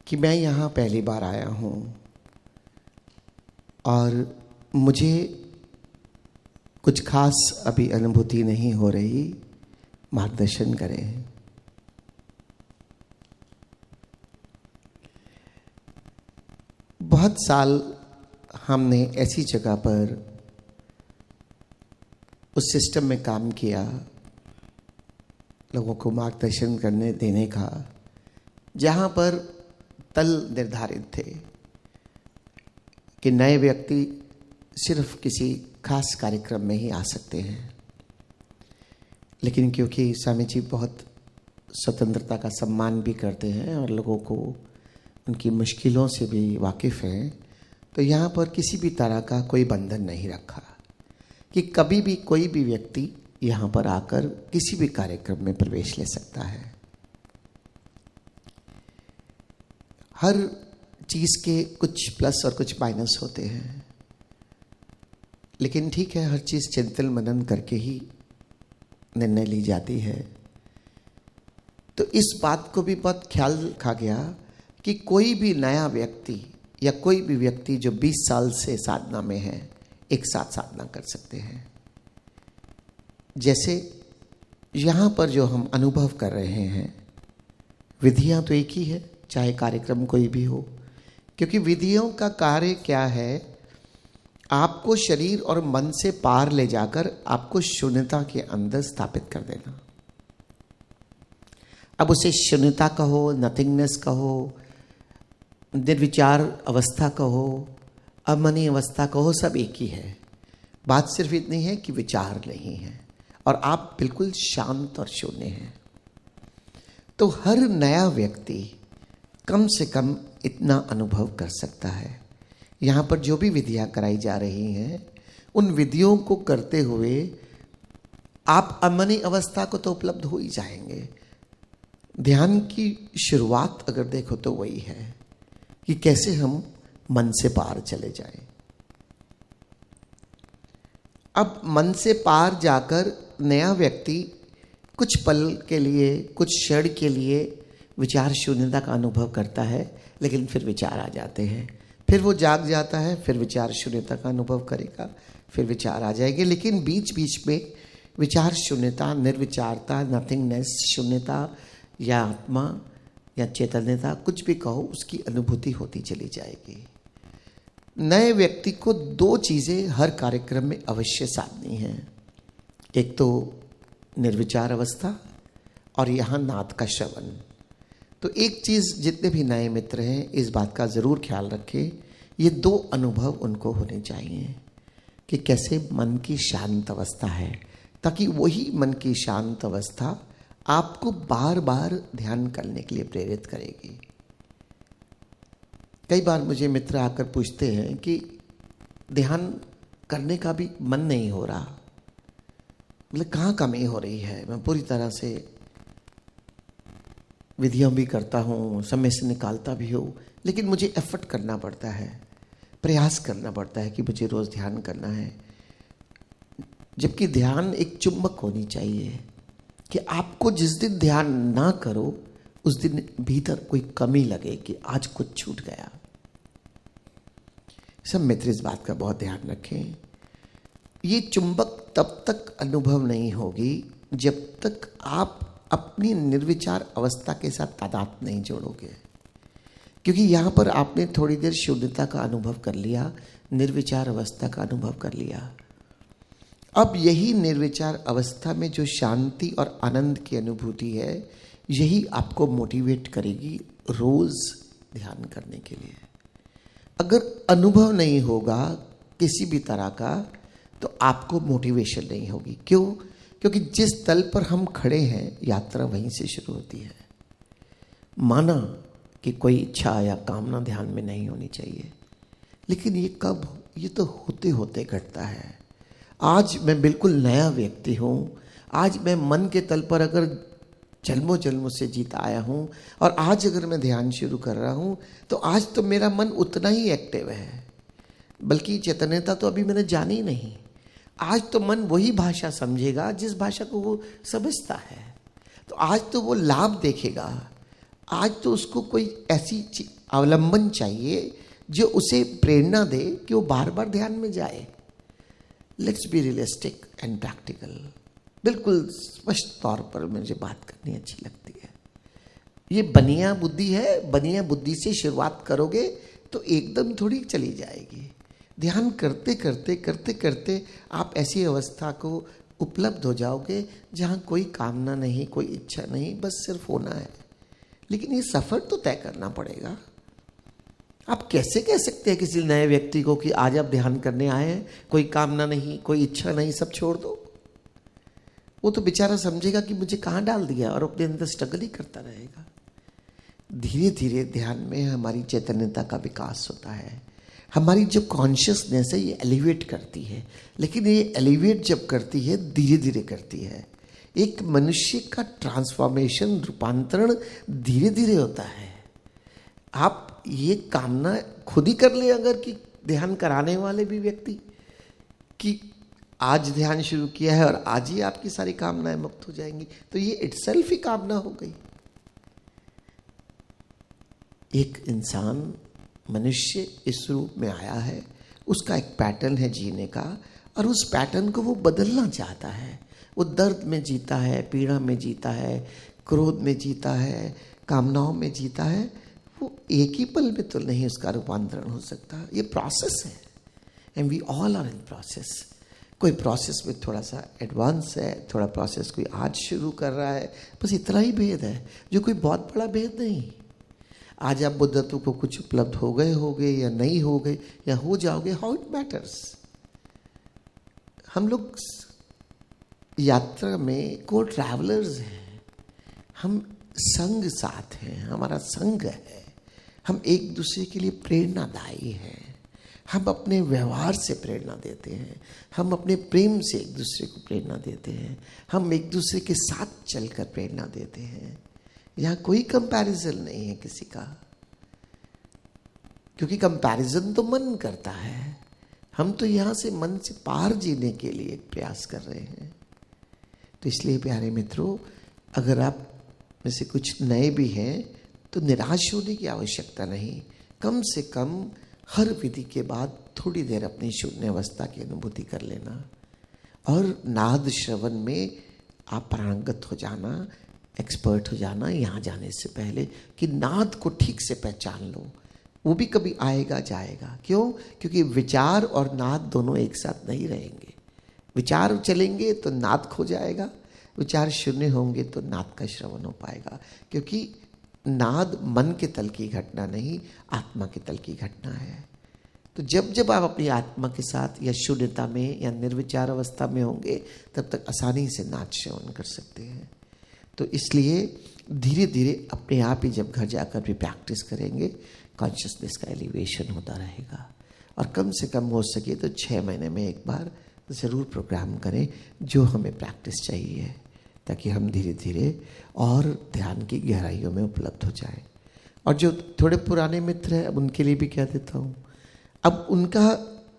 कि मैं यहाँ पहली बार आया हूँ और मुझे कुछ खास अभी अनुभूति नहीं हो रही, मार्गदर्शन करें। बहुत साल हमने ऐसी जगह पर उस सिस्टम में काम किया, लोगों को मार्गदर्शन करने देने का, जहाँ पर तल निर्धारित थे कि नए व्यक्ति सिर्फ किसी खास कार्यक्रम में ही आ सकते हैं। लेकिन क्योंकि स्वामी जी बहुत स्वतंत्रता का सम्मान भी करते हैं और लोगों को उनकी मुश्किलों से भी वाकिफ़ हैं, तो यहाँ पर किसी भी तरह का कोई बंधन नहीं रखा कि कभी भी कोई भी व्यक्ति यहाँ पर आकर किसी भी कार्यक्रम में प्रवेश ले सकता है। हर चीज़ के कुछ प्लस और कुछ माइनस होते हैं, लेकिन ठीक है, हर चीज़ चिंतन मनन करके ही निर्णय ली जाती है। तो इस बात को भी बहुत ख्याल रखा गया कि कोई भी नया व्यक्ति या कोई भी व्यक्ति जो 20 साल से साधना में है, एक साथ साधना कर सकते हैं। जैसे यहाँ पर जो हम अनुभव कर रहे हैं, विधियाँ तो एक ही है, चाहे कार्यक्रम कोई भी हो, क्योंकि विधियों का कार्य क्या है, आपको शरीर और मन से पार ले जाकर आपको शून्यता के अंदर स्थापित कर देना। अब उसे शून्यता कहो, नथिंगनेस कहो, निर्विचार अवस्था कहो, अमनी अवस्था कहो, सब एक ही है। बात सिर्फ इतनी है कि विचार नहीं है और आप बिल्कुल शांत और शून्य हैं। तो हर नया व्यक्ति कम से कम इतना अनुभव कर सकता है। यहाँ पर जो भी विधियाँ कराई जा रही हैं, उन विधियों को करते हुए आप अमनी अवस्था को तो उपलब्ध हो ही जाएंगे। ध्यान की शुरुआत अगर देखो तो वही है कि कैसे हम मन से पार चले जाएं। अब मन से पार जाकर नया व्यक्ति कुछ पल के लिए, कुछ क्षण के लिए विचार शून्यता का अनुभव करता है, लेकिन फिर विचार आ जाते हैं, फिर वो जाग जाता है, फिर विचार शून्यता का अनुभव करेगा, फिर विचार आ जाएंगे। लेकिन बीच बीच में विचार शून्यता, निर्विचारता, नथिंगनेस, शून्यता या आत्मा या चैतन्यता, कुछ भी कहो, उसकी अनुभूति होती चली जाएगी। नए व्यक्ति को दो चीज़ें हर कार्यक्रम में अवश्य साधनी है, एक तो निर्विचार अवस्था और यहाँ नाद का श्रवण। तो एक चीज़ जितने भी नए मित्र हैं इस बात का ज़रूर ख्याल रखें, ये दो अनुभव उनको होने चाहिए कि कैसे मन की शांत अवस्था है, ताकि वही मन की शांत अवस्था आपको बार बार ध्यान करने के लिए प्रेरित करेगी। कई बार मुझे मित्र आकर पूछते हैं कि ध्यान करने का भी मन नहीं हो रहा, मतलब कहाँ कमी हो रही है। मैं पूरी तरह से विधियाँ भी करता हूँ, समय से निकालता भी हूँ, लेकिन मुझे एफर्ट करना पड़ता है, प्रयास करना पड़ता है कि मुझे रोज़ ध्यान करना है। जबकि ध्यान एक चुम्बक होनी चाहिए कि आपको जिस दिन ध्यान ना करो उस दिन भीतर कोई कमी लगे कि आज कुछ छूट गया। सब मित्र इस बात का बहुत ध्यान रखें। ये चुंबक तब तक अनुभव नहीं होगी जब तक आप अपनी निर्विचार अवस्था के साथ तादात्म्य नहीं जोड़ोगे, क्योंकि यहाँ पर आपने थोड़ी देर शून्यता का अनुभव कर लिया, निर्विचार अवस्था का अनुभव कर लिया। अब यही निर्विचार अवस्था में जो शांति और आनंद की अनुभूति है, यही आपको मोटिवेट करेगी रोज ध्यान करने के लिए। अगर अनुभव नहीं होगा किसी भी तरह का, तो आपको मोटिवेशन नहीं होगी। क्यों? क्योंकि जिस तल पर हम खड़े हैं, यात्रा वहीं से शुरू होती है। माना कि कोई इच्छा या कामना ध्यान में नहीं होनी चाहिए, लेकिन ये कब, ये तो होते होते घटता है। आज मैं बिल्कुल नया व्यक्ति हूँ, आज मैं मन के तल पर अगर जन्मों जन्मों से जीता आया हूँ और आज अगर मैं ध्यान शुरू कर रहा हूँ, तो आज तो मेरा मन उतना ही एक्टिव है, बल्कि चैतन्यता तो अभी मैंने जानी नहीं। आज तो मन वही भाषा समझेगा जिस भाषा को वो समझता है, तो आज तो वो लाभ देखेगा। आज तो उसको कोई ऐसी अवलंबन चाहिए जो उसे प्रेरणा दे कि वो बार बार ध्यान में जाए। Let's be realistic and practical. बिल्कुल स्पष्ट तौर पर मुझे बात करनी अच्छी लगती है। ये बनिया बुद्धि है, बनिया बुद्धि से शुरुआत करोगे तो एकदम थोड़ी चली जाएगी। ध्यान करते करते करते करते आप ऐसी अवस्था को उपलब्ध हो जाओगे जहाँ कोई कामना नहीं, कोई इच्छा नहीं, बस सिर्फ होना है। लेकिन ये सफर तो तय करना पड़ेगा। आप कैसे कह सकते हैं किसी नए व्यक्ति को कि आज आप ध्यान करने आए हैं, कोई कामना नहीं, कोई इच्छा नहीं, सब छोड़ दो? वो तो बेचारा समझेगा कि मुझे कहाँ डाल दिया और अपने अंदर स्ट्रगल ही करता रहेगा। धीरे धीरे ध्यान में हमारी चैतन्यता का विकास होता है। हमारी जो कॉन्शियसनेस है ये एलिवेट करती है, लेकिन ये एलिवेट जब करती है धीरे धीरे करती है। एक मनुष्य का ट्रांसफॉर्मेशन, रूपांतरण धीरे धीरे होता है। आप ये कामना खुद ही कर ले अगर कि ध्यान कराने वाले भी व्यक्ति कि आज ध्यान शुरू किया है और आज ही आपकी सारी कामनाएं मुक्त हो जाएंगी, तो ये इटसेल्फ ही कामना हो गई। एक इंसान, मनुष्य इस रूप में आया है, उसका एक पैटर्न है जीने का, और उस पैटर्न को वो बदलना चाहता है। वो दर्द में जीता है, पीड़ा में जीता है, क्रोध में जीता है, कामनाओं में जीता है। वो एक ही पल में तो नहीं उसका रूपांतरण हो सकता। ये प्रोसेस है, and we all are in process. कोई प्रोसेस में थोड़ा सा एडवांस है, थोड़ा प्रोसेस कोई आज शुरू कर रहा है, बस इतना ही भेद है, जो कोई बहुत बड़ा भेद नहीं। आज आप बुद्धत्व को कुछ उपलब्ध हो गए या नहीं हो गए या हो जाओगे, हाउ इट मैटर्स। हम लोग यात्रा में को ट्रैवलर्स हैं, हम संग साथ हैं, हमारा संग है, हम एक दूसरे के लिए प्रेरणादायी हैं। हम अपने व्यवहार से प्रेरणा देते हैं, हम अपने प्रेम से एक दूसरे को प्रेरणा देते हैं, हम एक दूसरे के साथ चलकर प्रेरणा देते हैं। यहाँ कोई कंपैरिजन नहीं है किसी का, क्योंकि कंपैरिजन तो मन करता है। हम तो यहाँ से मन से पार जीने के लिए प्रयास कर रहे हैं। तो इसलिए प्यारे मित्रों, अगर आप में से कुछ नए भी हैं तो निराश होने की आवश्यकता नहीं। कम से कम हर विधि के बाद थोड़ी देर अपनी शून्य अवस्था की अनुभूति कर लेना, और नाद श्रवण में आप पारंगत हो जाना, एक्सपर्ट हो जाना यहाँ जाने से पहले, कि नाद को ठीक से पहचान लो। वो भी कभी आएगा जाएगा। क्यों? क्योंकि विचार और नाद दोनों एक साथ नहीं रहेंगे। विचार चलेंगे तो नाद खो जाएगा, विचार शून्य होंगे तो नाद का श्रवण हो पाएगा। क्योंकि नाद मन के तल की घटना नहीं, आत्मा के तल की घटना है। तो जब जब आप अपनी आत्मा के साथ या शून्यता में या निर्विचार अवस्था में होंगे, तब तक आसानी से नाद श्रवण कर सकते हैं। तो इसलिए धीरे धीरे अपने आप ही जब घर जाकर भी प्रैक्टिस करेंगे, कॉन्शियसनेस का एलिवेशन होता रहेगा। और कम से कम हो सके तो 6 महीने में एक बार ज़रूर प्रोग्राम करें जो हमें प्रैक्टिस चाहिए, ताकि हम धीरे धीरे और ध्यान की गहराइयों में उपलब्ध हो जाएं। और जो थोड़े पुराने मित्र हैं, अब उनके लिए भी कह देता हूँ, अब उनका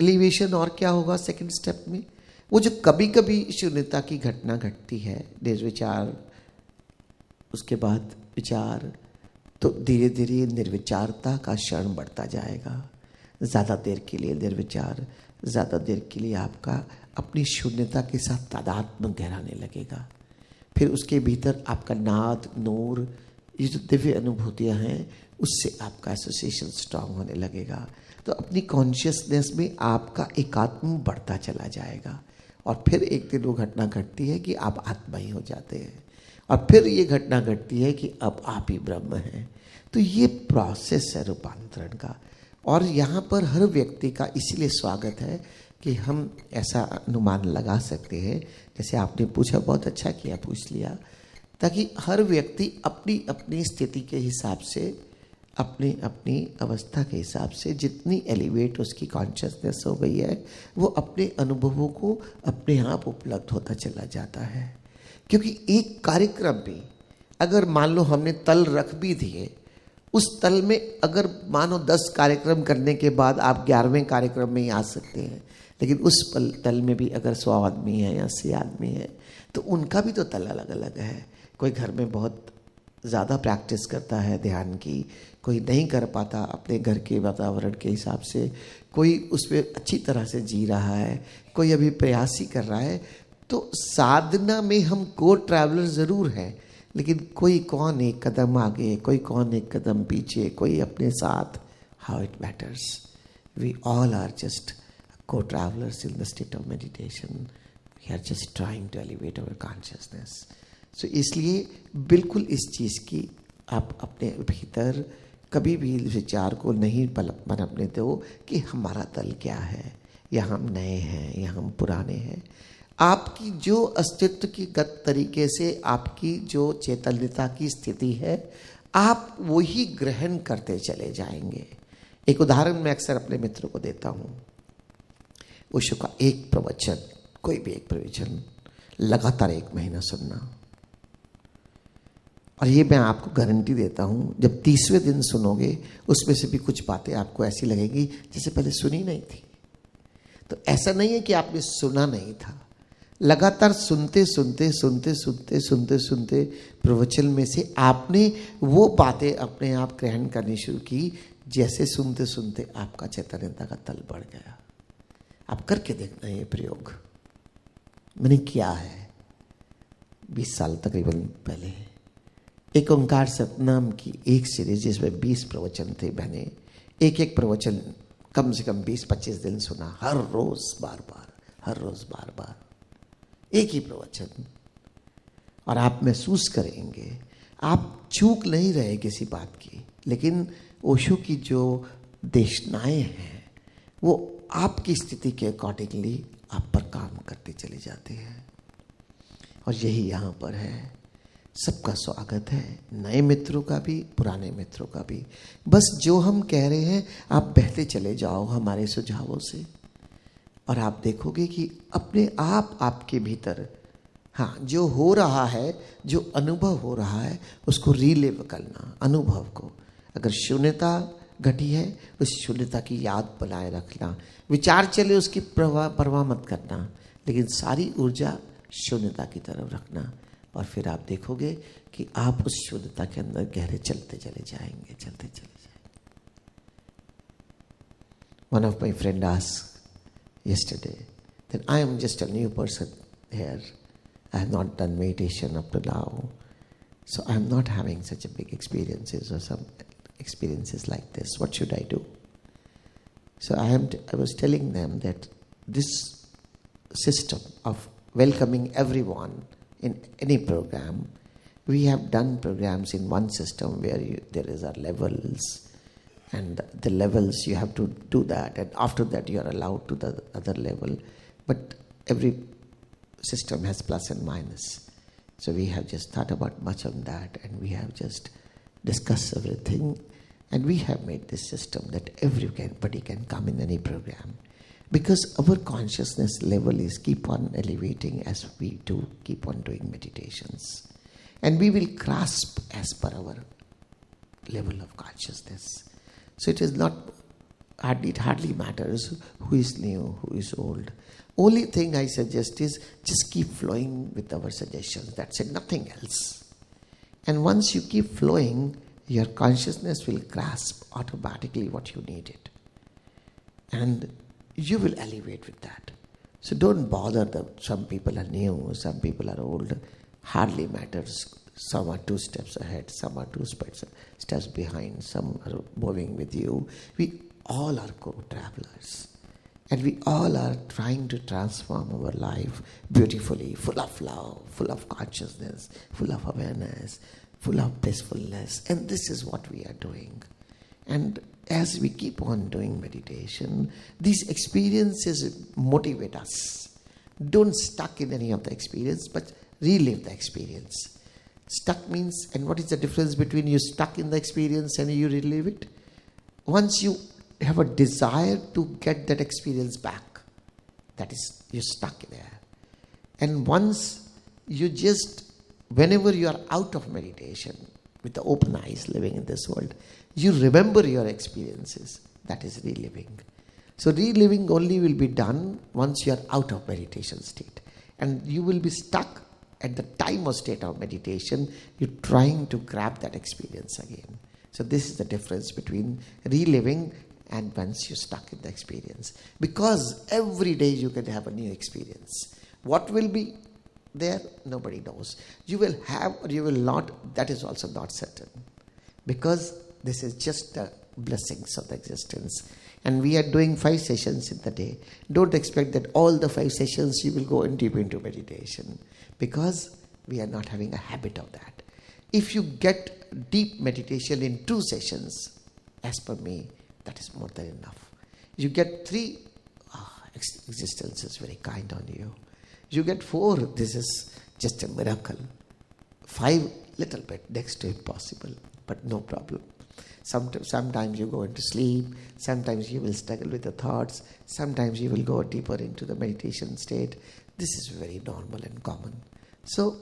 एलिवेशन और क्या होगा सेकंड स्टेप में। वो जो कभी कभी शून्यता की घटना घटती है, निर्विचार, उसके बाद विचार, तो धीरे धीरे निर्विचारता का क्षण बढ़ता जाएगा। ज़्यादा देर के लिए निर्विचार, ज़्यादा देर के लिए आपका अपनी शून्यता के साथ तादात्म्य गहराने लगेगा। फिर उसके भीतर आपका नाद, नूर, ये जो दिव्य अनुभूतियाँ हैं, उससे आपका एसोसिएशन स्ट्रांग होने लगेगा। तो अपनी कॉन्शियसनेस में आपका एकात्म बढ़ता चला जाएगा। और फिर एक दिन वो घटना घटती है कि आप आत्मा ही हो जाते हैं, और फिर ये घटना घटती है कि अब आप ही ब्रह्म हैं। तो ये प्रोसेस है रूपांतरण का। और यहाँ पर हर व्यक्ति का इसीलिए स्वागत है कि हम ऐसा अनुमान लगा सकते हैं, जैसे आपने पूछा, बहुत अच्छा किया पूछ लिया, ताकि हर व्यक्ति अपनी अपनी स्थिति के हिसाब से, अपनी अपनी अवस्था के हिसाब से जितनी एलिवेट उसकी कॉन्शियसनेस हो गई है, वो अपने अनुभवों को अपने आप उपलब्ध होता चला जाता है। क्योंकि एक कार्यक्रम भी अगर मान लो हमने तल रख भी दिए, उस तल में अगर मानो 10 कार्यक्रम करने के बाद आप 11वें कार्यक्रम में ही आ सकते हैं, लेकिन उस तल में भी अगर 100 आदमी है या 80 आदमी है, तो उनका भी तो तल अलग अलग है। कोई घर में बहुत ज़्यादा प्रैक्टिस करता है ध्यान की, कोई नहीं कर पाता अपने घर के वातावरण के हिसाब से, कोई उस पर अच्छी तरह से जी रहा है, कोई अभी प्रयास ही कर रहा है। तो साधना में हम को ट्रैवलर ज़रूर हैं, लेकिन कोई कौन एक कदम आगे, कोई कौन एक कदम पीछे, कोई अपने साथ। How it matters, we all are just co-travellers in the state of meditation, we are just trying to elevate our consciousness. So इसलिए बिल्कुल इस चीज़ की आप अपने भीतर कभी भी विचार को नहीं पनपने दो कि हमारा दल क्या है, या हम नए हैं या हम पुराने हैं। आपकी जो अस्तित्व की गत तरीके से आपकी जो चैतन्यता की स्थिति है, आप वही ग्रहण करते चले जाएंगे। एक उदाहरण मैं अक्सर अपने मित्रों को देता हूँ। ओशो का एक प्रवचन, कोई भी एक प्रवचन लगातार 1 महीना सुनना, और ये मैं आपको गारंटी देता हूँ, जब 30वें दिन सुनोगे उसमें से भी कुछ बातें आपको ऐसी लगेंगी जैसे पहले सुनी नहीं थी। तो ऐसा नहीं है कि आपने सुना नहीं था, लगातार सुनते सुनते सुनते सुनते सुनते सुनते प्रवचन में से आपने वो बातें अपने आप ग्रहण करनी शुरू की, जैसे सुनते सुनते आपका चैतन्यता का तल बढ़ गया। आप करके देखना ये प्रयोग, मैंने किया है 20 साल तकरीबन पहले। एक ओंकार सतनाम की एक सीरीज जिसमें 20 प्रवचन थे, मैंने एक प्रवचन कम से कम 20-25 दिन सुना, हर रोज बार बार, हर रोज बार बार एक ही प्रवचन। और आप महसूस करेंगे, आप चूक नहीं रहे किसी बात की, लेकिन ओशो की जो देशनाएं हैं वो आपकी स्थिति के अकॉर्डिंगली आप पर काम करते चले जाते हैं। और यही यहाँ पर है। सबका स्वागत है, नए मित्रों का भी, पुराने मित्रों का भी। बस जो हम कह रहे हैं आप बहते चले जाओ हमारे सुझावों से, और आप देखोगे कि अपने आप आपके भीतर, हाँ, जो हो रहा है, जो अनुभव हो रहा है, उसको रीलिव करना, अनुभव को। अगर शून्यता घटी है, उस शून्यता की याद बनाए रखना। विचार चले उसकी परवाह मत करना, लेकिन सारी ऊर्जा शून्यता की तरफ रखना। और फिर आप देखोगे कि आप उस शून्यता के अंदर गहरे चलते चले जाएंगे, चलते चले जाएंगे। One of my friend asked yesterday that I am just a new person here. I have not done meditation up to now, so I am not having such a big experiences or some experiences like this. What should I do? So I was telling them that this system of welcoming everyone in any program, we have done programs in one system where there is our levels, and the levels you have to do that, and after that you are allowed to the other level. But every system has plus and minus. So we have just thought about much on that, and we have just discussed everything, and we have made this system that everybody can come in any program. Because our consciousness level is keep on elevating as we do keep on doing meditations. And we will grasp as per our level of consciousness. So it is not, it hardly matters who is new, who is old. Only thing I suggest is just keep flowing with our suggestions. That's it, nothing else. And once you keep flowing, your consciousness will grasp automatically what you needed. And you will elevate with that. So don't bother that some people are new, some people are old. Hardly matters. Some are 2 steps ahead, some are 2 steps behind, some are moving with you. We all are co-travelers. And we all are trying to transform our life beautifully, full of love, full of consciousness, full of awareness, full of blissfulness. And this is what we are doing. And as we keep on doing meditation, these experiences motivate us. Don't stuck in any of the experience, but relive the experience. Stuck means, and what is the difference between you stuck in the experience and you relive it? Once you have a desire to get that experience back, that is, you're stuck there. And once you just, whenever you are out of meditation, with the open eyes living in this world, you remember your experiences. That is reliving. So reliving only will be done once you are out of meditation state. And you will be stuck at the time or state of meditation, you're trying to grab that experience again. So this is the difference between reliving and once you're stuck in the experience. Because every day you can have a new experience. What will be there? Nobody knows. You will have or you will not, that is also not certain. Because this is just the blessings of the existence. And we are doing 5 sessions in the day. Don't expect that all the 5 sessions you will go deep into meditation. Because we are not having a habit of that. If you get deep meditation in 2 sessions, as per me, that is more than enough. You get 3, existence is very kind on you. You get 4, this is just a miracle. 5, little bit next to impossible, but no problem. Sometimes you go into sleep, sometimes you will struggle with the thoughts, sometimes you will go deeper into the meditation state. This is very normal and common. So,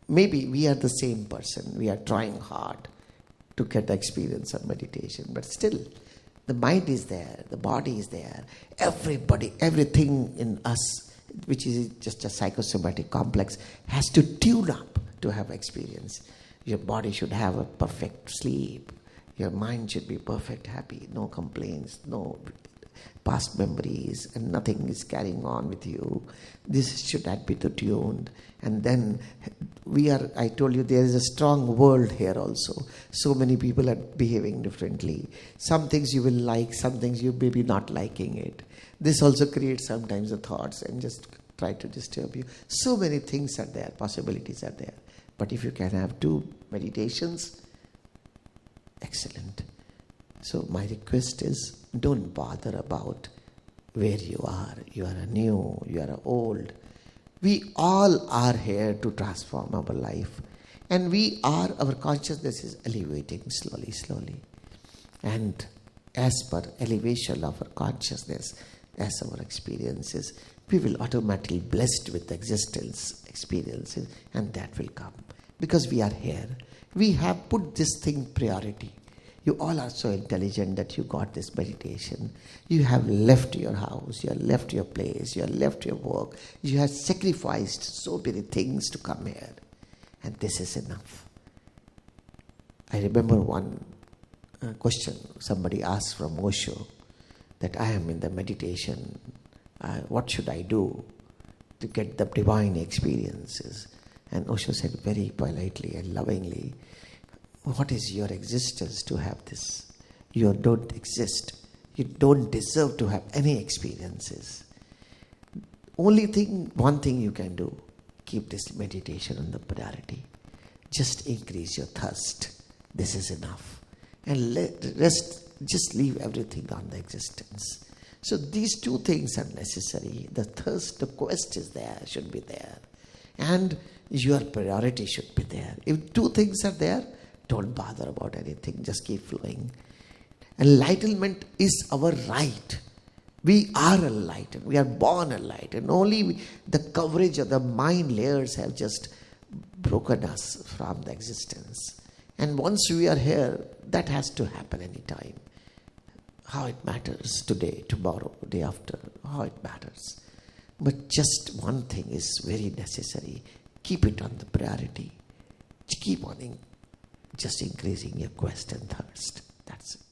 maybe we are the same person. We are trying hard to get the experience of meditation. But still, the mind is there. The body is there. Everything in us, which is just a psychosomatic complex, has to tune up to have experience. Your body should have a perfect sleep. Your mind should be perfect, happy. No complaints, no past memories, and nothing is carrying on with you. This should be tuned. And then I told you there is a strong world here also. So many people are behaving differently. Some things you will like, some things you may be not liking it. This also creates sometimes the thoughts and just try to disturb you. So many things are there, possibilities are there. But if you can have 2 meditations, excellent. So my request is, don't bother about where you are. You are a new, you are a old. We all are here to transform our life. And our consciousness is elevating slowly. And as per elevation of our consciousness, as our experiences, we will automatically blessed with existence experiences, and that will come. Because we are here. We have put this thing priority. You all are so intelligent that you got this meditation. You have left your house, you have left your place, you have left your work. You have sacrificed so many things to come here. And this is enough. I remember one question somebody asked from Osho, that I am in the meditation. What should I do to get the divine experiences? And Osho said very politely and lovingly, what is your existence to have this? You don't exist. You don't deserve to have any experiences. One thing you can do, keep this meditation on the priority. Just increase your thirst. This is enough. And let the rest, just leave everything on the existence. So these 2 things are necessary. The thirst, the quest is there, should be there. And your priority should be there. If 2 things are there, don't bother about anything. Just keep flowing. Enlightenment is our right. We are enlightened. We are born enlightened. Only the coverage of the mind layers have just broken us from the existence. And once we are here, that has to happen anytime. How it matters today, tomorrow, day after, how it matters. But just one thing is very necessary. Keep it on the priority. Keep on just increasing your quest and thirst. That's it.